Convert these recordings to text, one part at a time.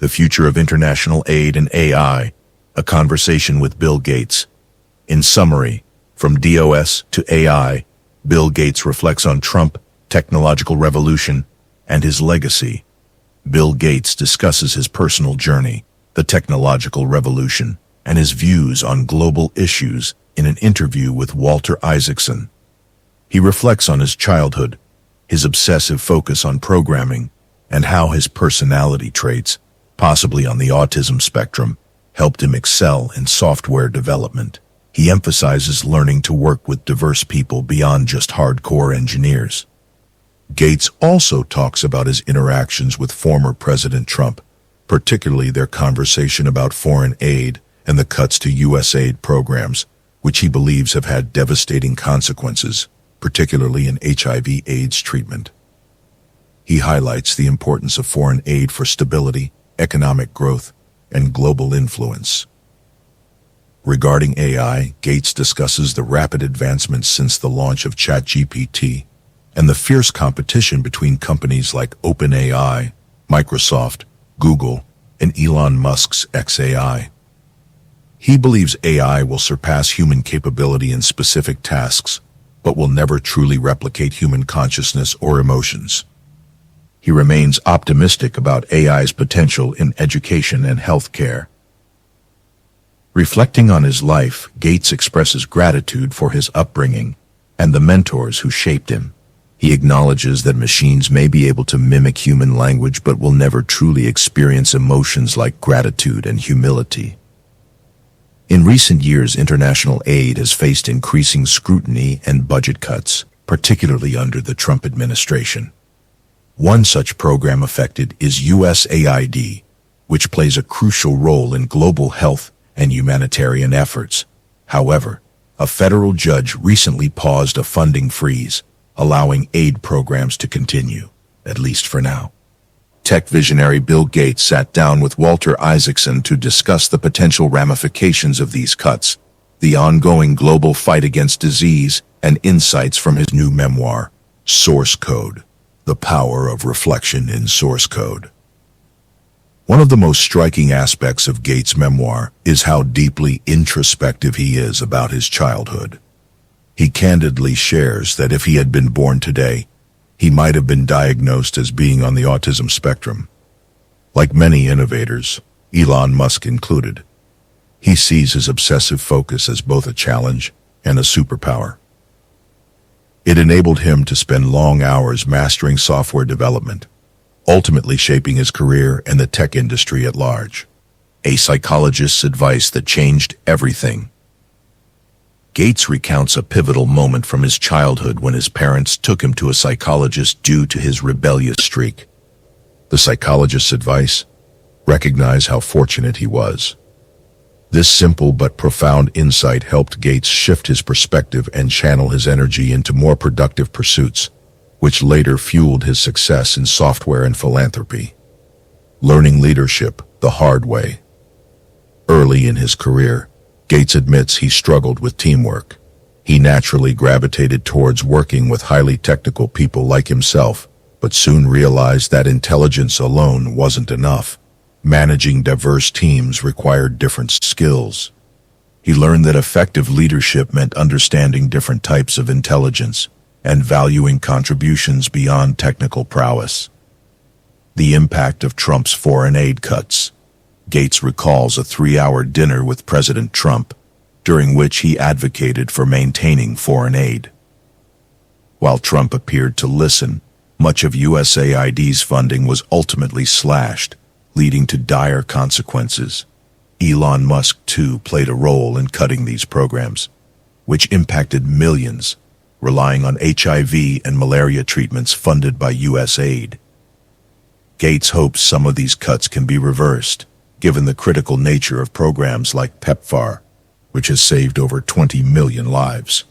The Future of International Aid and AI, a conversation with Bill Gates. In summary, from DOS to AI, Bill Gates reflects on Trump, technological revolution, and his legacy. Bill Gates discusses his personal journey, the technological revolution, and his views on global issues in an interview with Walter Isaacson. He reflects on his childhood, his obsessive focus on programming, and how his personality traits, possibly on the autism spectrum, helped him excel in software development. He emphasizes learning to work with diverse people beyond just hardcore engineers. Gates also talks about his interactions with former President Trump, particularly their conversation about foreign aid and the cuts to U.S. aid programs, which he believes have had devastating consequences, particularly in HIV/AIDS treatment. He highlights the importance of foreign aid for stability, economic growth, and global influence. Regarding AI, Gates discusses the rapid advancements since the launch of ChatGPT and the fierce competition between companies like OpenAI, Microsoft, Google, and Elon Musk's xAI. He believes AI will surpass human capability in specific tasks, but will never truly replicate human consciousness or emotions. He remains optimistic about AI's potential in education and healthcare. Reflecting on his life, Gates expresses gratitude for his upbringing and the mentors who shaped him. He acknowledges that machines may be able to mimic human language but will never truly experience emotions like gratitude and humility. In recent years, international aid has faced increasing scrutiny and budget cuts, particularly under the Trump administration. One such program affected is USAID, which plays a crucial role in global health and humanitarian efforts. However, a federal judge recently paused a funding freeze, allowing aid programs to continue, at least for now. Tech visionary Bill Gates sat down with Walter Isaacson to discuss the potential ramifications of these cuts, the ongoing global fight against disease, and insights from his new memoir, Source Code: The Power of Reflection in Source Code. One of the most striking aspects of Gates' memoir is how deeply introspective he is about his childhood. He candidly shares that if he had been born today, he might have been diagnosed as being on the autism spectrum. Like many innovators, Elon Musk included, he sees his obsessive focus as both a challenge and a superpower. It enabled him to spend long hours mastering software development, ultimately shaping his career and the tech industry at large. A psychologist's advice that changed everything. Gates recounts a pivotal moment from his childhood when his parents took him to a psychologist due to his rebellious streak. The psychologist's advice? Recognize how fortunate he was. This simple but profound insight helped Gates shift his perspective and channel his energy into more productive pursuits, which later fueled his success in software and philanthropy. Learning leadership the hard way. Early in his career, Gates admits he struggled with teamwork. He naturally gravitated towards working with highly technical people like himself, but soon realized that intelligence alone wasn't enough. Managing diverse teams required different skills. He learned that effective leadership meant understanding different types of intelligence and valuing contributions beyond technical prowess. The impact of Trump's foreign aid cuts. Gates recalls a 3-hour dinner with President Trump, during which he advocated for maintaining foreign aid. While Trump appeared to listen, much of USAID's funding was ultimately slashed, leading to dire consequences. Elon Musk, too, played a role in cutting these programs, which impacted millions, relying on HIV and malaria treatments funded by U.S. aid. Gates hopes some of these cuts can be reversed, given the critical nature of programs like PEPFAR, which has saved over 20 million lives.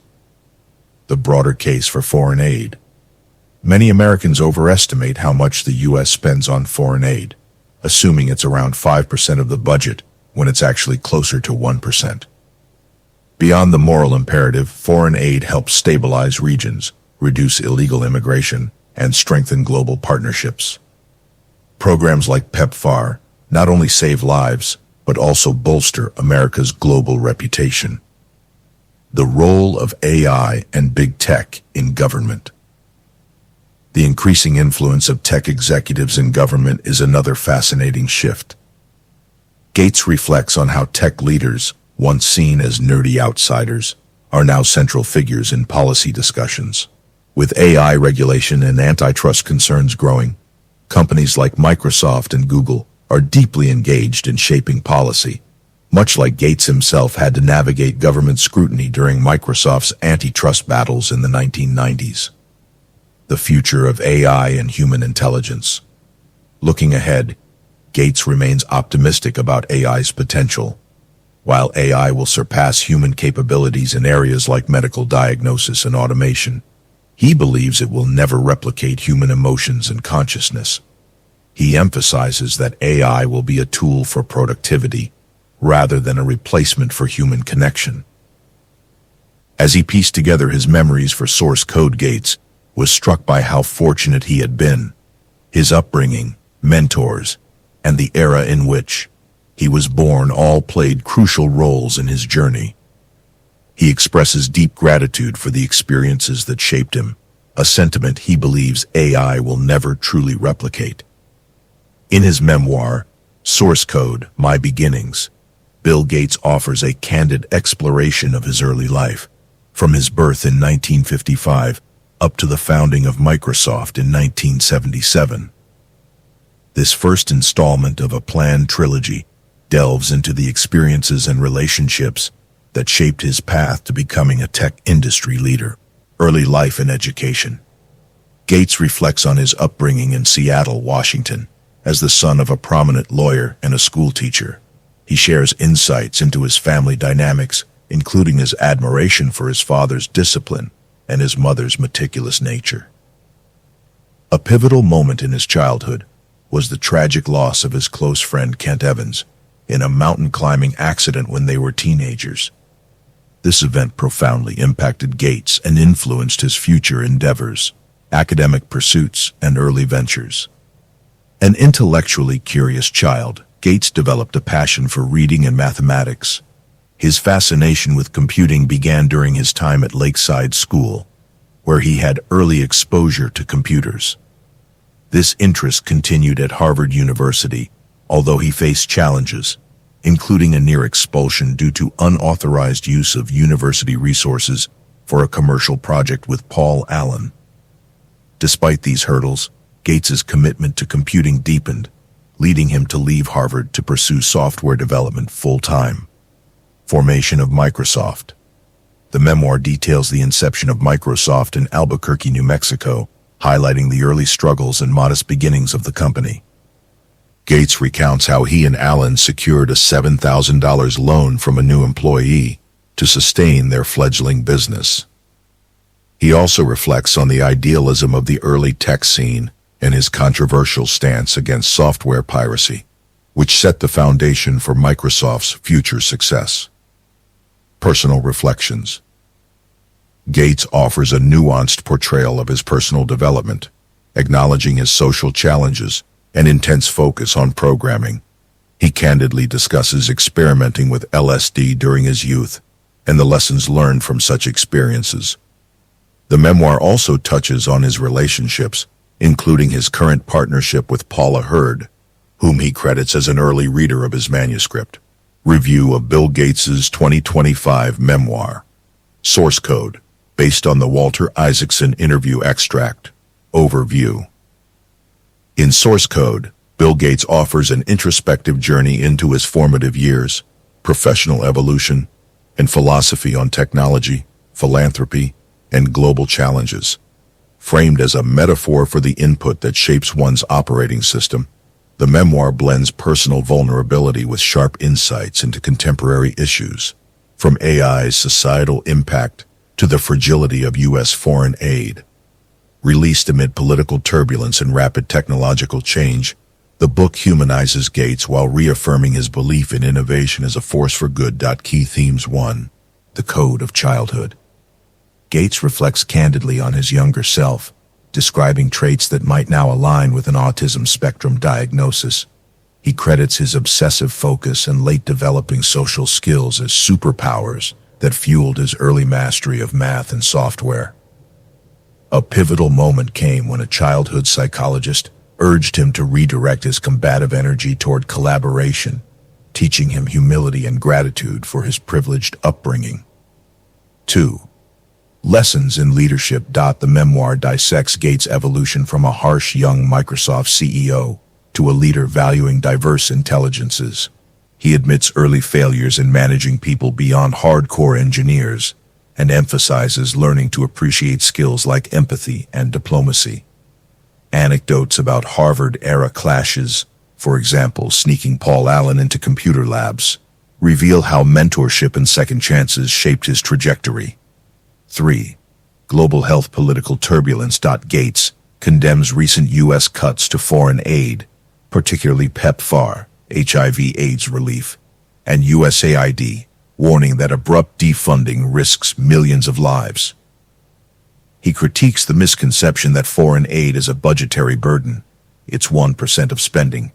The broader case for foreign aid. Many Americans overestimate how much the U.S. spends on foreign aid, assuming it's around 5% of the budget when it's actually closer to 1%. Beyond the moral imperative, foreign aid helps stabilize regions, reduce illegal immigration, and strengthen global partnerships. Programs like PEPFAR, not only save lives, but also bolster America's global reputation. The role of AI and big tech in government. The increasing influence of tech executives in government is another fascinating shift. Gates reflects on how tech leaders, once seen as nerdy outsiders, are now central figures in policy discussions. With AI regulation and antitrust concerns growing, companies like Microsoft and Google are deeply engaged in shaping policy, much like Gates himself had to navigate government scrutiny during Microsoft's antitrust battles in the 1990s. The future of AI and human intelligence. Looking ahead, Gates remains optimistic about AI's potential. While AI will surpass human capabilities in areas like medical diagnosis and automation, he believes it will never replicate human emotions and consciousness. He emphasizes that AI will be a tool for productivity, rather than a replacement for human connection. As he pieced together his memories for source code, Gates was struck by how fortunate he had been, his upbringing, mentors, and the era in which he was born all played crucial roles in his journey. He expresses deep gratitude for the experiences that shaped him, a sentiment he believes AI will never truly replicate. In his memoir, Source Code: My Beginnings, Bill Gates offers a candid exploration of his early life, from his birth in 1955 up to the founding of Microsoft in 1977. This first installment of a planned trilogy delves into the experiences and relationships that shaped his path to becoming a tech industry leader. Early life and education. Gates reflects on his upbringing in Seattle, Washington, as the son of a prominent lawyer and a schoolteacher. He shares insights into his family dynamics, including his admiration for his father's discipline and his mother's meticulous nature. A pivotal moment in his childhood was the tragic loss of his close friend Kent Evans in a mountain climbing accident when they were teenagers. This event profoundly impacted Gates and influenced his future endeavors, academic pursuits, and early ventures. An intellectually curious child, Gates developed a passion for reading and mathematics. His fascination with computing began during his time at Lakeside School, where he had early exposure to computers. This interest continued at Harvard University, although he faced challenges, including a near expulsion due to unauthorized use of university resources for a commercial project with Paul Allen. Despite these hurdles, Gates's commitment to computing deepened, leading him to leave Harvard to pursue software development full-time. Formation of Microsoft. The memoir details the inception of Microsoft in Albuquerque, New Mexico, highlighting the early struggles and modest beginnings of the company. Gates recounts how he and Allen secured a $7,000 loan from a new employee to sustain their fledgling business. He also reflects on the idealism of the early tech scene and his controversial stance against software piracy, which set the foundation for Microsoft's future success. Personal reflections. Gates offers a nuanced portrayal of his personal development, acknowledging his social challenges and intense focus on programming. He candidly discusses experimenting with LSD during his youth and the lessons learned from such experiences. The memoir also touches on his relationships, including his current partnership with Paula Hurd, whom he credits as an early reader of his manuscript. Review of Bill Gates's 2025 memoir. Source code, based on the Walter Isaacson interview extract. Overview. In Source Code, Bill Gates offers an introspective journey into his formative years, professional evolution, and philosophy on technology, philanthropy, and global challenges. Framed as a metaphor for the input that shapes one's operating system, the memoir blends personal vulnerability with sharp insights into contemporary issues, from AI's societal impact to the fragility of U.S. foreign aid. Released amid political turbulence and rapid technological change, the book humanizes Gates while reaffirming his belief in innovation as a force for good. Key themes. 1. The code of childhood. Gates reflects candidly on his younger self, describing traits that might now align with an autism spectrum diagnosis. He credits his obsessive focus and late developing social skills as superpowers that fueled his early mastery of math and software. A pivotal moment came when a childhood psychologist urged him to redirect his combative energy toward collaboration, teaching him humility and gratitude for his privileged upbringing. 2. Lessons in Leadership. The memoir dissects Gates' evolution from a harsh young Microsoft CEO to a leader valuing diverse intelligences. He admits early failures in managing people beyond hardcore engineers and emphasizes learning to appreciate skills like empathy and diplomacy. Anecdotes about Harvard-era clashes, for example, sneaking Paul Allen into computer labs, reveal how mentorship and second chances shaped his trajectory. 3. Global health political turbulence. Gates condemns recent U.S. cuts to foreign aid, particularly PEPFAR, HIV/AIDS relief, and USAID, warning that abrupt defunding risks millions of lives. He critiques the misconception that foreign aid is a budgetary burden, it's 1% of spending,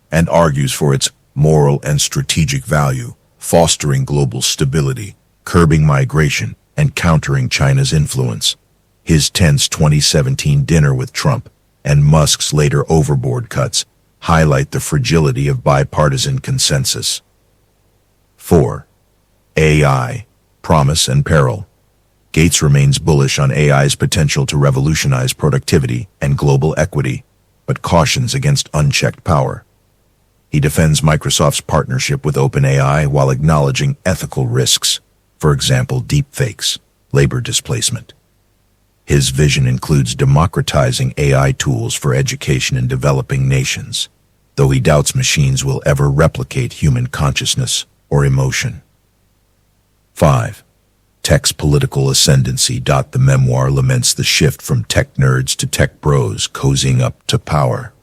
and argues for its moral and strategic value, fostering global stability, curbing migration, and countering China's influence. His tense 2017 dinner with Trump and Musk's later overboard cuts highlight the fragility of bipartisan consensus. 4. AI, Promise and Peril. Gates remains bullish on AI's potential to revolutionize productivity and global equity, but cautions against unchecked power. He defends Microsoft's partnership with OpenAI while acknowledging ethical risks, for example, deepfakes, labor displacement. His vision includes democratizing AI tools for education in developing nations, though he doubts machines will ever replicate human consciousness or emotion. 5. Tech's political ascendancy. The memoir laments the shift from tech nerds to tech bros cozying up to power.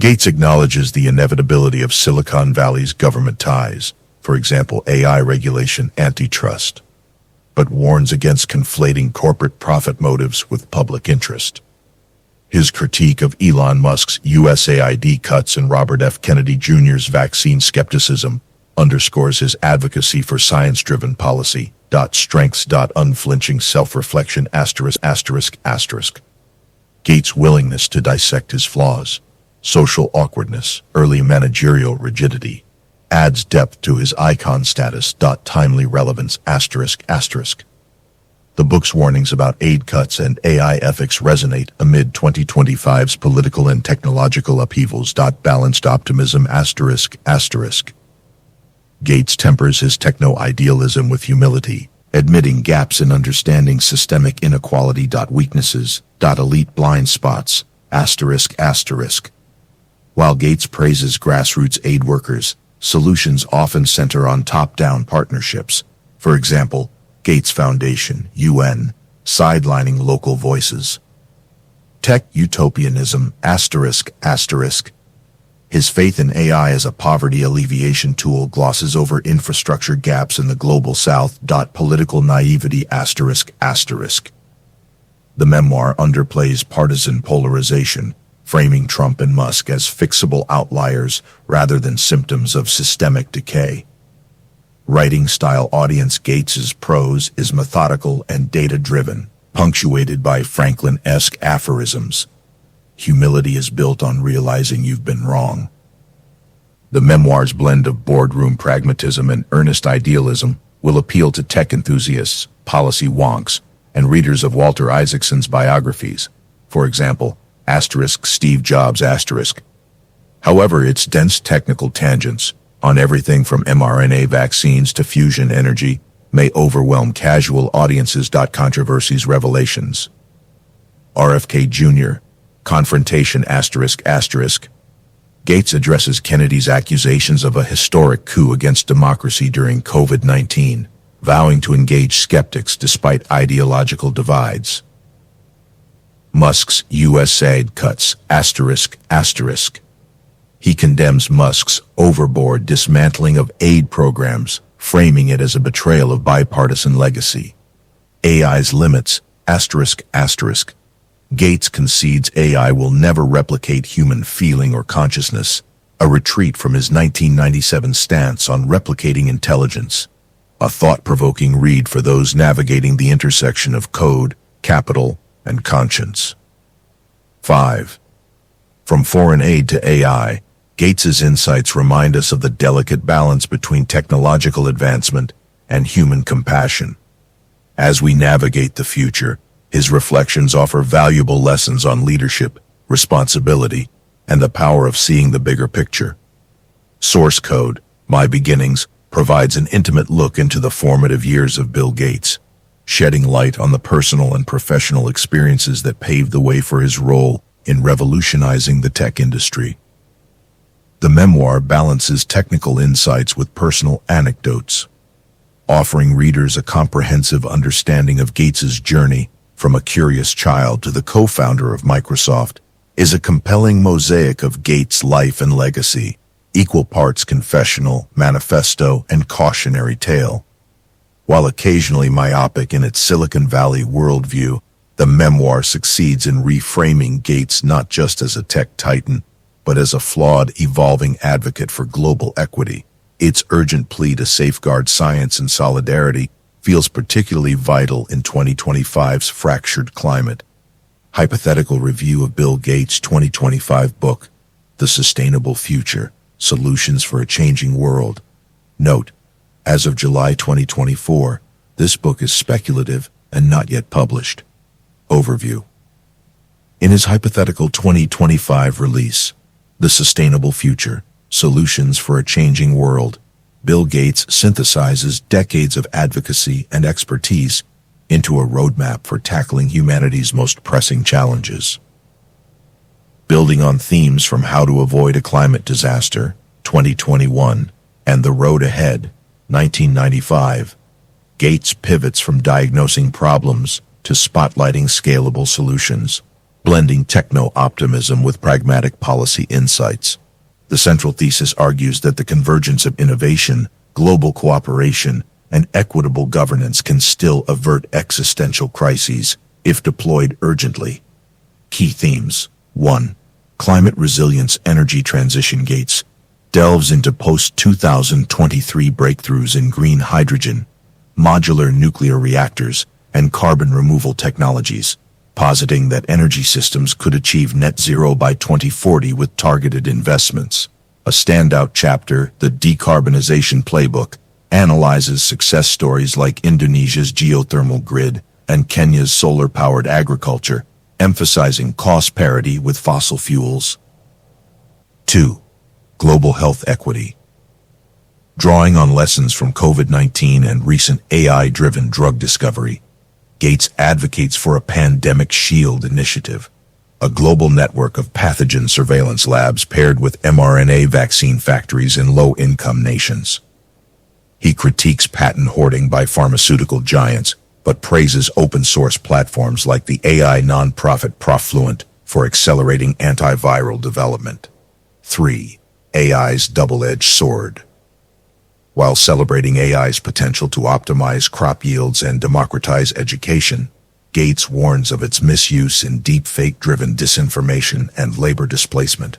Gates acknowledges the inevitability of Silicon Valley's government ties, for example, AI regulation, antitrust, but warns against conflating corporate profit motives with public interest. His critique of Elon Musk's USAID cuts and Robert F. Kennedy Jr.'s vaccine skepticism underscores his advocacy for science-driven policy. Strengths. Unflinching self-reflection. Gates' willingness to dissect his flaws, social awkwardness, early managerial rigidity, adds depth to his icon status. Timely relevance. The book's warnings about aid cuts and AI ethics resonate amid 2025's political and technological upheavals. Balanced optimism. Gates tempers his techno-idealism with humility, admitting gaps in understanding systemic inequality. Weaknesses. Elite blind spots. While Gates praises grassroots aid workers, solutions often center on top-down partnerships. For example, Gates Foundation, UN, sidelining local voices. Tech utopianism. His faith in AI as a poverty alleviation tool glosses over infrastructure gaps in the global south. Political naivety. The memoir underplays partisan polarization, framing Trump and Musk as fixable outliers rather than symptoms of systemic decay. Writing style. Audience. Gates's prose is methodical and data-driven, punctuated by Franklin-esque aphorisms. Humility is built on realizing you've been wrong. The memoir's blend of boardroom pragmatism and earnest idealism will appeal to tech enthusiasts, policy wonks, and readers of Walter Isaacson's biographies. For example, Steve Jobs. However, its dense technical tangents on everything from mRNA vaccines to fusion energy may overwhelm casual audiences. Controversies. Revelations. RFK Jr. Confrontation. Gates addresses Kennedy's accusations of a historic coup against democracy during COVID-19, vowing to engage skeptics despite ideological divides. Musk's USAID cuts. He condemns Musk's overboard dismantling of aid programs, framing it as a betrayal of bipartisan legacy. AI's limits. Gates concedes AI will never replicate human feeling or consciousness, a retreat from his 1997 stance on replicating intelligence, a thought-provoking read for those navigating the intersection of code, capital, and conscience. 5. From Foreign Aid to AI, Gates's insights remind us of the delicate balance between technological advancement and human compassion. As we navigate the future, his reflections offer valuable lessons on leadership, responsibility, and the power of seeing the bigger picture. Source Code, My Beginnings, provides an intimate look into the formative years of Bill Gates, shedding light on the personal and professional experiences that paved the way for his role in revolutionizing the tech industry. The memoir balances technical insights with personal anecdotes, offering readers a comprehensive understanding of Gates's journey from a curious child to the co-founder of Microsoft. Is a compelling mosaic of Gates' life and legacy, equal parts confessional, manifesto, and cautionary tale. While occasionally myopic in its Silicon Valley worldview, the memoir succeeds in reframing Gates not just as a tech titan, but as a flawed, evolving advocate for global equity. Its urgent plea to safeguard science and solidarity feels particularly vital in 2025's fractured climate. Hypothetical review of Bill Gates' 2025 book, The Sustainable Future, Solutions for a Changing World. Note, as of July 2024, this book is speculative and not yet published. Overview. In his hypothetical 2025 release, The Sustainable Future, Solutions for a Changing World, Bill Gates synthesizes decades of advocacy and expertise into a roadmap for tackling humanity's most pressing challenges. Building on themes from How to Avoid a Climate Disaster, 2021, and The Road Ahead, 1995, Gates pivots from diagnosing problems to spotlighting scalable solutions, blending techno-optimism with pragmatic policy insights. The central thesis argues that the convergence of innovation, global cooperation, and equitable governance can still avert existential crises if deployed urgently. Key themes. 1. Climate resilience, energy transition. Gates delves into post-2023 breakthroughs in green hydrogen, modular nuclear reactors, and carbon removal technologies, positing that energy systems could achieve net zero by 2040 with targeted investments. A standout chapter, The Decarbonization Playbook, analyzes success stories like Indonesia's geothermal grid and Kenya's solar-powered agriculture, emphasizing cost parity with fossil fuels. 2. Global health equity. Drawing on lessons from COVID-19 and recent AI-driven drug discovery, Gates advocates for a pandemic shield initiative, a global network of pathogen surveillance labs paired with mRNA vaccine factories in low-income nations. He critiques patent hoarding by pharmaceutical giants, but praises open-source platforms like the AI nonprofit Profluent for accelerating antiviral development. 3. AI's double-edged sword. While celebrating AI's potential to optimize crop yields and democratize education, Gates warns of its misuse in deepfake-driven disinformation and labor displacement.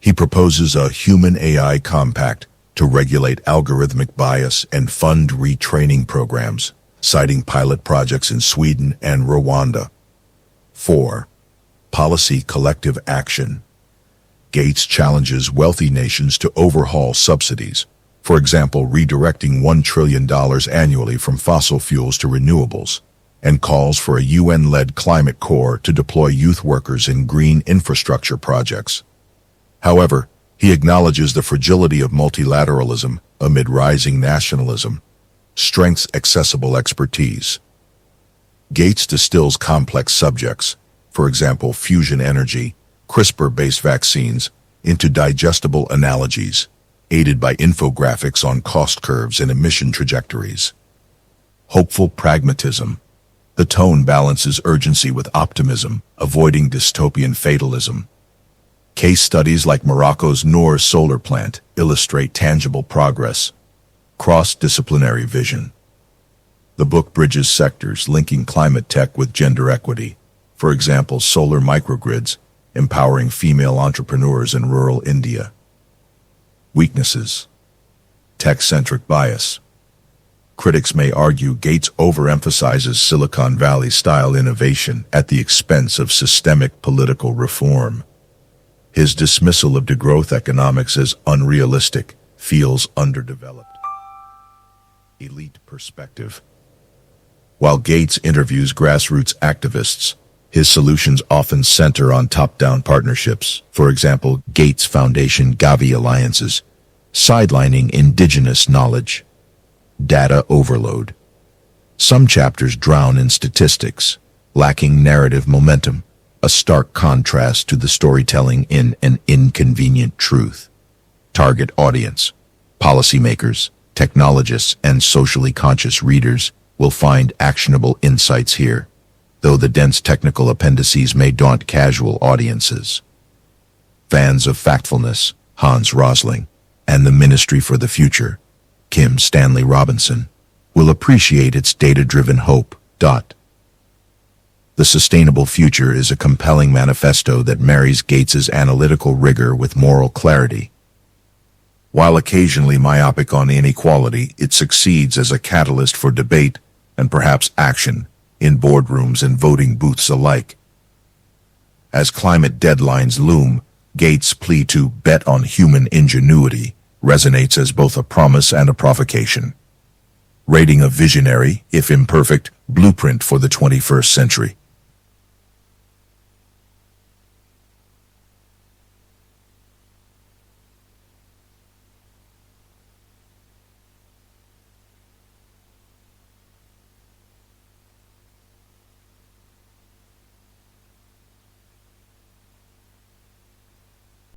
He proposes a human-AI compact to regulate algorithmic bias and fund retraining programs, citing pilot projects in Sweden and Rwanda. 4. Policy collective action. Gates challenges wealthy nations to overhaul subsidies, for example, redirecting $1 trillion annually from fossil fuels to renewables, and calls for a UN-led climate corps to deploy youth workers in green infrastructure projects. However, he acknowledges the fragility of multilateralism amid rising nationalism, strengths accessible expertise. Gates distills complex subjects, for example, fusion energy, CRISPR-based vaccines, into digestible analogies, aided by infographics on cost curves and emission trajectories. Hopeful pragmatism. The tone balances urgency with optimism, avoiding dystopian fatalism. Case studies like Morocco's Nora solar plant illustrate tangible progress. Cross-disciplinary vision. The book bridges sectors linking climate tech with gender equity, for example, solar microgrids, empowering female entrepreneurs in rural India, Weaknesses. Tech-centric bias. Critics may argue Gates overemphasizes Silicon Valley-style innovation at the expense of systemic political reform. His dismissal of degrowth economics as unrealistic feels underdeveloped. Elite perspective. While Gates interviews grassroots activists, his solutions often center on top-down partnerships, for example, Gates Foundation Gavi alliances, sidelining indigenous knowledge. Data overload. Some chapters drown in statistics, lacking narrative momentum, a stark contrast to the storytelling in An Inconvenient Truth. Target audience. Policymakers, technologists, and socially conscious readers will find actionable insights here, though the dense technical appendices may daunt casual audiences. Fans of factfulness, Hans Rosling, and the Ministry for the Future, Kim Stanley Robinson, will appreciate its data-driven hope. The Sustainable Future is a compelling manifesto that marries Gates's analytical rigor with moral clarity. While occasionally myopic on inequality, it succeeds as a catalyst for debate and perhaps action in boardrooms and voting booths alike. As climate deadlines loom, Gates' plea to bet on human ingenuity resonates as both a promise and a provocation. Rating a visionary, if imperfect, blueprint for the 21st century.